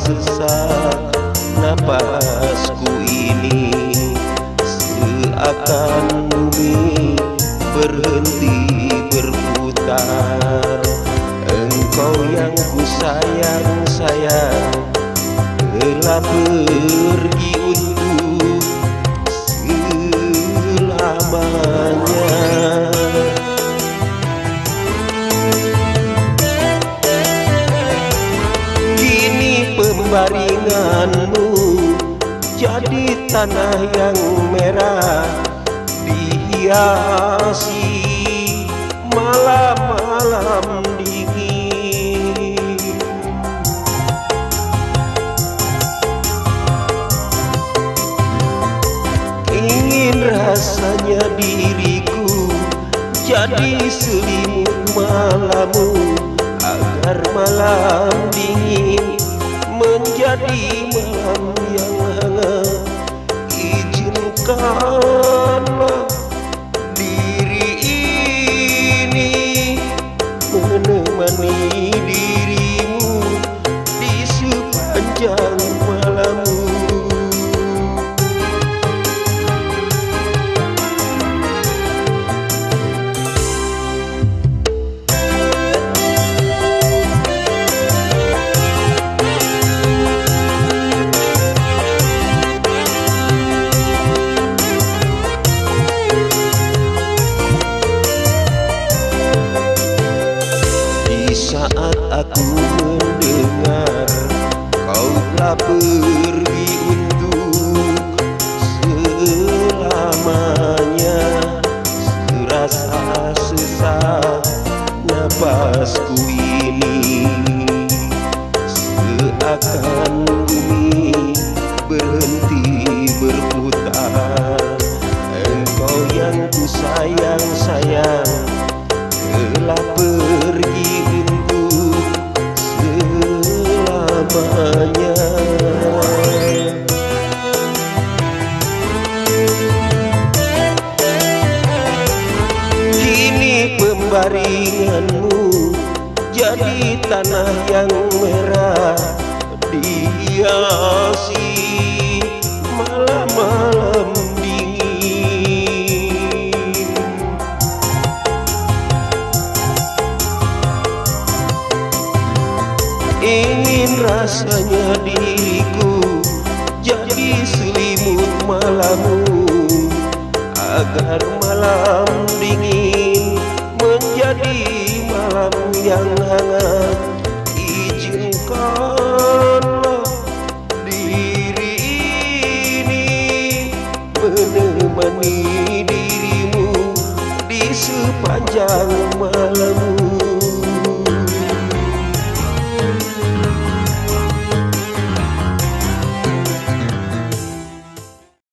sesak napasku ini, seakan bumi berhenti berputar. Engkau yang ku sayang, sayang, telah pergi untuk selamanya. Kini pembaringanmu jadi tanah yang merah, dihiasi malam-malam dingin. Ingin rasanya diriku jadi selimut malammu, agar malam dingin menjadi malam yang hangat. Izinkanlah diri ini menemani dirimu di sepanjang malammu. Saat aku mendengar kau telah pergi untuk selamanya, serasa sesak napasku ini, seakan bumi berhenti berputar. Engkau yang ku sayang, sayang, telah pergi untuk selamanya. Kini pembaringanmu jadi tanah yang merah, dihiasi malam-malam dingin. Ingin rasanya diriku jadi selimut malammu, agar malam dingin menjadi malam yang hangat. Izinkanlah diri ini menemani dirimu di sepanjang